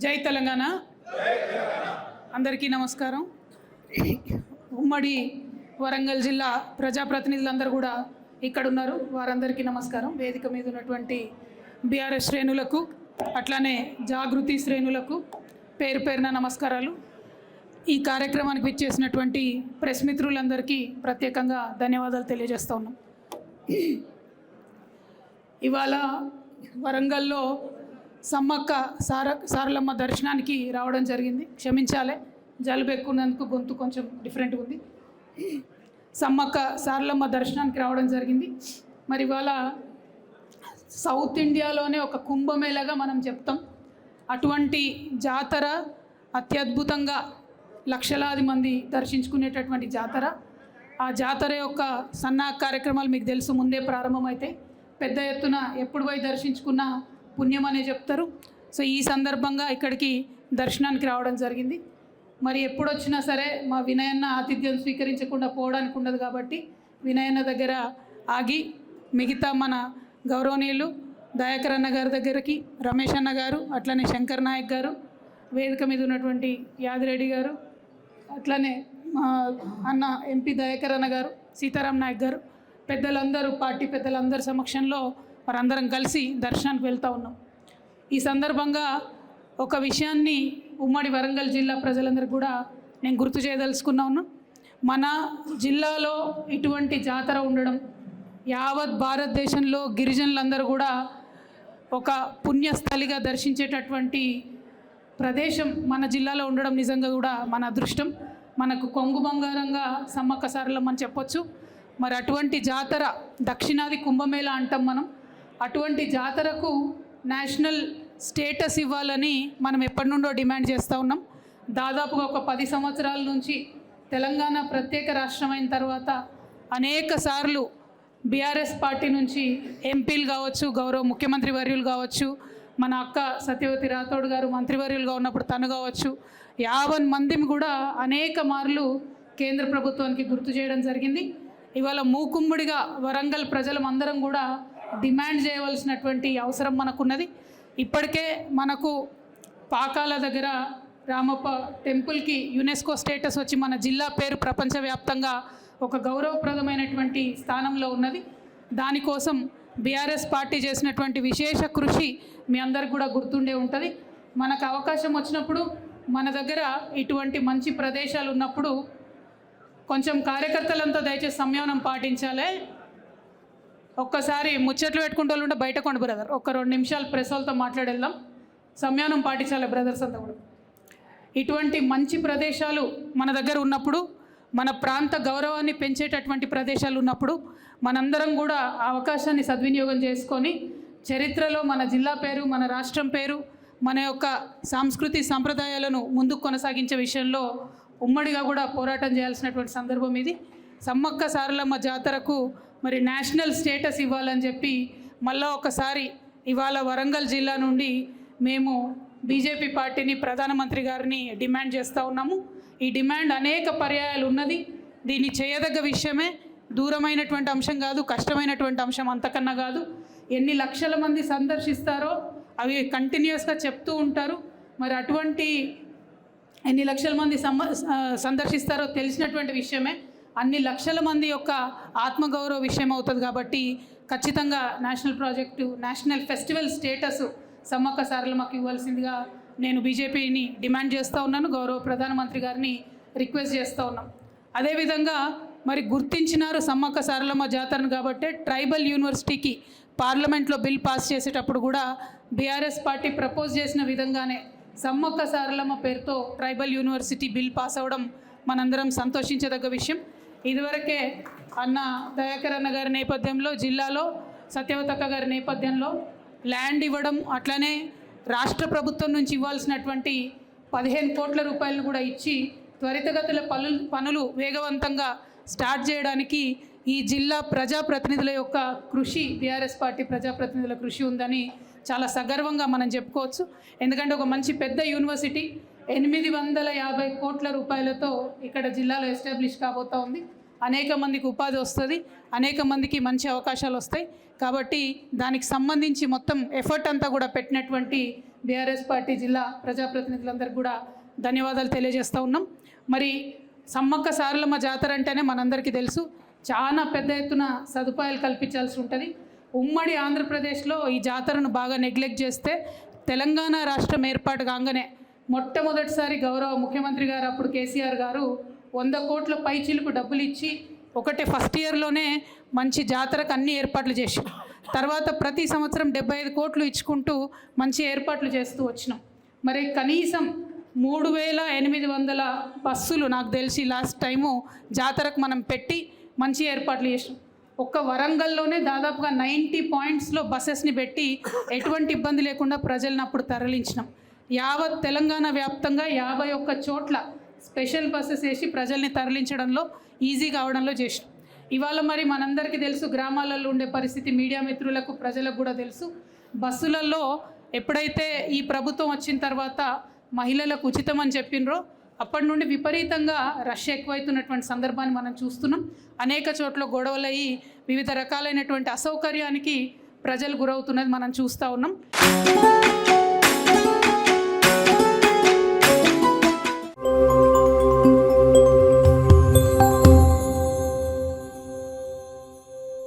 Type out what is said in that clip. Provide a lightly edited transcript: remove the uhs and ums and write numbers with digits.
జై తెలంగాణ. అందరికీ నమస్కారం. ఉమ్మడి వరంగల్ జిల్లా ప్రజాప్రతినిధులందరూ కూడా ఇక్కడ ఉన్నారు. వారందరికీ నమస్కారం. వేదిక మీద ఉన్నటువంటి బీఆర్ఎస్ శ్రేణులకు అట్లానే జాగృతి శ్రేణులకు పేరు పేరున నమస్కారాలు. ఈ కార్యక్రమానికి విచ్చేసినటువంటి ప్రెస్ మిత్రులందరికీ ప్రత్యేకంగా ధన్యవాదాలు తెలియజేస్తూ ఉన్నాం. ఇవాళ వరంగల్లో సమ్మక్క సారలమ్మ దర్శనానికి రావడం జరిగింది. క్షమించాలి, జలుబు ఎక్కున్నందుకు గొంతు కొంచెం డిఫరెంట్గా ఉంది. సమ్మక్క సారలమ్మ దర్శనానికి రావడం జరిగింది. మరి ఇవాళ సౌత్ ఇండియాలోనే ఒక కుంభమేళగా మనం చెప్తాం. అటువంటి జాతర అత్యద్భుతంగా లక్షలాది మంది దర్శించుకునేటటువంటి జాతర. ఆ జాతర యొక్క సన్నాహ కార్యక్రమాలు మీకు తెలుసు, ముందే ప్రారంభమైతే పెద్ద ఎత్తున ఎప్పుడు పోయి దర్శించుకున్న పుణ్యం అనే చెప్తారు. సో ఈ సందర్భంగా ఇక్కడికి దర్శనానికి రావడం జరిగింది. మరి ఎప్పుడు వచ్చినా సరే మా వినయన్న ఆతిథ్యం స్వీకరించకుండా పోవడానికి ఉండదు కాబట్టి వినయన్న దగ్గర ఆగి మిగతా మన గౌరవనీయులు దయాకర్ అన్న గారి దగ్గరికి, రమేష్ అన్న గారు, అట్లనే శంకర్ నాయక్ గారు, వేదిక మీద ఉన్నటువంటి యాదిరెడ్డి గారు, అట్లనే అన్న ఎంపీ దయాకర్ అన్న గారు, సీతారాం నాయక్ గారు, పెద్దలందరూ పార్టీ పెద్దలందరి సమక్షంలో వారందరం కలిసి దర్శనానికి వెళ్తూ ఉన్నాం. ఈ సందర్భంగా ఒక విషయాన్ని ఉమ్మడి వరంగల్ జిల్లా ప్రజలందరికీ కూడా నేను గుర్తు చేయదలుచుకున్నాను. మన జిల్లాలో ఇటువంటి జాతర ఉండడం, యావత్ భారతదేశంలో గిరిజనులందరూ కూడా ఒక పుణ్యస్థలిగా దర్శించేటటువంటి ప్రదేశం మన జిల్లాలో ఉండడం నిజంగా కూడా మన అదృష్టం. మనకు కొంగు బంగారంగా సమ్మక్క సారలమ్మ అని చెప్పొచ్చు. మరి అటువంటి జాతర దక్షిణాది కుంభమేళ అంటాం మనం. అటువంటి జాతరకు నేషనల్ స్టేటస్ ఇవ్వాలని మనం ఎప్పటి నుండో డిమాండ్ చేస్తూ ఉన్నాం. దాదాపుగా ఒక 10 సంవత్సరాల నుంచి తెలంగాణ ప్రత్యేక రాష్ట్రం అయిన తర్వాత అనేక సార్లు బీఆర్ఎస్ పార్టీ నుంచి ఎంపీలు కావచ్చు, గౌరవ ముఖ్యమంత్రి వర్యులు కావచ్చు, మన అక్క సత్యవతి రాథోడ్ గారు మంత్రివర్యులుగా ఉన్నప్పుడు తను కావచ్చు, 50 మందిని కూడా అనేక మార్లు కేంద్ర ప్రభుత్వానికి గుర్తు చేయడం జరిగింది. ఇవాళ మూకుమ్మడిగా వరంగల్ ప్రజలందరం కూడా డిమాండ్ చేయవలసినటువంటి అవసరం మనకున్నది. ఇప్పటికే మనకు పాకాల దగ్గర రామప్ప టెంపుల్కి యునెస్కో స్టేటస్ వచ్చి మన జిల్లా పేరు ప్రపంచవ్యాప్తంగా ఒక గౌరవప్రదమైనటువంటి స్థానంలో ఉన్నది. దానికోసం బీఆర్ఎస్ పార్టీ చేసినటువంటి విశేష కృషి మీ అందరికి కూడా గుర్తుండే ఉంటుంది. మనకు అవకాశం వచ్చినప్పుడు మన దగ్గర ఇటువంటి మంచి ప్రదేశాలు ఉన్నప్పుడు కొంచెం కార్యకర్తలంతా దయచేసి సంయమనం పాటించాలి. ఒక్కసారి ముచ్చట్లు పెట్టుకుంటూ ఉంటే బయట కొండ బ్రదర్, ఒక 2 నిమిషాలు ప్రెస్ వాళ్ళతో మాట్లాడేద్దాం. సంయమనం పాటించాలి బ్రదర్స్ అంతా కూడా. ఇటువంటి మంచి ప్రదేశాలు మన దగ్గర ఉన్నప్పుడు, మన ప్రాంత గౌరవాన్ని పెంచేటటువంటి ప్రదేశాలు ఉన్నప్పుడు మనందరం కూడా ఆ అవకాశాన్ని సద్వినియోగం చేసుకొని చరిత్రలో మన జిల్లా పేరు, మన రాష్ట్రం పేరు, మన యొక్క సంస్కృతి సంప్రదాయాలను ముందుకు కొనసాగించే విషయంలో ఉమ్మడిగా కూడా పోరాటం చేయాల్సినటువంటి సందర్భం ఇది. సమ్మక్క సారలమ్మ జాతరకు మరి నేషనల్ స్టేటస్ ఇవ్వాలని చెప్పి మళ్ళీ ఒకసారి ఇవాళ వరంగల్ జిల్లా నుండి మేము బీజేపీ పార్టీని, ప్రధానమంత్రి గారిని డిమాండ్ చేస్తూ ఉన్నాము. ఈ డిమాండ్ అనేక పర్యాయాలు ఉన్నది. దీన్ని చేయదగ్గ విషయమే, దూరమైనటువంటి అంశం కాదు, కష్టమైనటువంటి అంశం అంతకన్నా కాదు. ఎన్ని లక్షల మంది సందర్శిస్తారో అవి కంటిన్యూస్గా చెప్తూ ఉంటారు. మరి అటువంటి ఎన్ని లక్షల మంది సందర్శిస్తారో తెలిసినటువంటి విషయమే. అన్ని లక్షల మంది యొక్క ఆత్మగౌరవ విషయం అవుతుంది కాబట్టి ఖచ్చితంగా national project, national festival status Sammakka సారలమ్మకి ఇవ్వాల్సిందిగా నేను బీజేపీని డిమాండ్ చేస్తూ ఉన్నాను. గౌరవ ప్రధానమంత్రి గారిని రిక్వెస్ట్ చేస్తూ ఉన్నాం. అదేవిధంగా మరి గుర్తించినారు సమ్మక్క సారలమ్మ జాతరను కాబట్టి ట్రైబల్ యూనివర్సిటీకి పార్లమెంట్లో బిల్ పాస్ చేసేటప్పుడు కూడా బీఆర్ఎస్ పార్టీ ప్రపోజ్ చేసిన విధంగానే సమ్మక్క సారలమ్మ పేరుతో ట్రైబల్ యూనివర్సిటీ బిల్ పాస్ అవ్వడం మనందరం సంతోషించదగ్గ విషయం. ఇదివరకే అన్న దయాకర్ అన్న గారి నేపథ్యంలో, జిల్లాలో సత్యవతక్క గారి నేపథ్యంలో ల్యాండ్ ఇవ్వడం, అట్లనే రాష్ట్ర ప్రభుత్వం నుంచి ఇవ్వాల్సినటువంటి 15 కోట్ల రూపాయలను కూడా ఇచ్చి త్వరితగతుల పనులు వేగవంతంగా స్టార్ట్ చేయడానికి ఈ జిల్లా ప్రజాప్రతినిధుల యొక్క కృషి, బీఆర్ఎస్ పార్టీ ప్రజాప్రతినిధుల కృషి ఉందని చాలా సగర్వంగా మనం చెప్పుకోవచ్చు. ఎందుకంటే ఒక మంచి పెద్ద యూనివర్సిటీ 850 కోట్ల రూపాయలతో ఇక్కడ జిల్లాలో ఎస్టాబ్లిష్ కాబోతూ ఉంది. అనేక మందికి ఉపాధి వస్తుంది, అనేక మందికి మంచి అవకాశాలు వస్తాయి. కాబట్టి దానికి సంబంధించి మొత్తం ఎఫర్ట్ అంతా కూడా పెట్టినటువంటి బీఆర్ఎస్ పార్టీ జిల్లా ప్రజాప్రతినిధులందరికీ కూడా ధన్యవాదాలు తెలియజేస్తూ ఉన్నాం. మరి సమ్మక్క సారలమ్మ జాతర అంటేనే మనందరికీ తెలుసు, చాలా పెద్ద ఎత్తున సదుపాయాలు కల్పించాల్సి ఉంటుంది. ఉమ్మడి ఆంధ్రప్రదేశ్లో ఈ జాతరను బాగా నెగ్లెక్ట్ చేస్తే తెలంగాణ రాష్ట్రం ఏర్పాటు కాగానే మొట్టమొదటిసారి గౌరవ ముఖ్యమంత్రి గారు అప్పుడు కేసీఆర్ గారు 100 కోట్ల పైచిలుకు డబ్బులు ఇచ్చి ఒకటే ఫస్ట్ ఇయర్లోనే మంచి జాతరకు అన్ని ఏర్పాట్లు చేసి తర్వాత ప్రతి సంవత్సరం 75 కోట్లు ఇచ్చుకుంటూ మంచి ఏర్పాట్లు చేస్తూ వచ్చినాం. మరి కనీసం 3800 బస్సులు నాకు తెలిసి లాస్ట్ టైము జాతరకు మనం పెట్టి మంచి ఏర్పాట్లు చేసినాం. ఒక్క వరంగల్లోనే దాదాపుగా 90 పాయింట్స్లో బస్సెస్ని పెట్టి ఎటువంటి ఇబ్బంది లేకుండా ప్రజలను అప్పుడు తరలించినాం. యావత్ తెలంగాణ వ్యాప్తంగా 51 చోట్ల స్పెషల్ బస్సెస్ వేసి ప్రజల్ని తరలించడంలో ఈజీ కావడంలో చేసినాం. ఇవాళ మరి మనందరికీ తెలుసు, గ్రామాలలో ఉండే పరిస్థితి మీడియా మిత్రులకు ప్రజలకు కూడా తెలుసు. బస్సులలో ఎప్పుడైతే ఈ ప్రభుత్వం వచ్చిన తర్వాత మహిళలకు ఉచితం అని చెప్పినరో అప్పటి నుండి విపరీతంగా రష్ ఎక్కువైతున్నటువంటి సందర్భాన్ని మనం చూస్తున్నాం. అనేక చోట్ల గొడవలయ్యి వివిధ రకాలైనటువంటి అసౌకర్యానికి ప్రజలు గురవుతున్నది మనం చూస్తూ ఉన్నాం.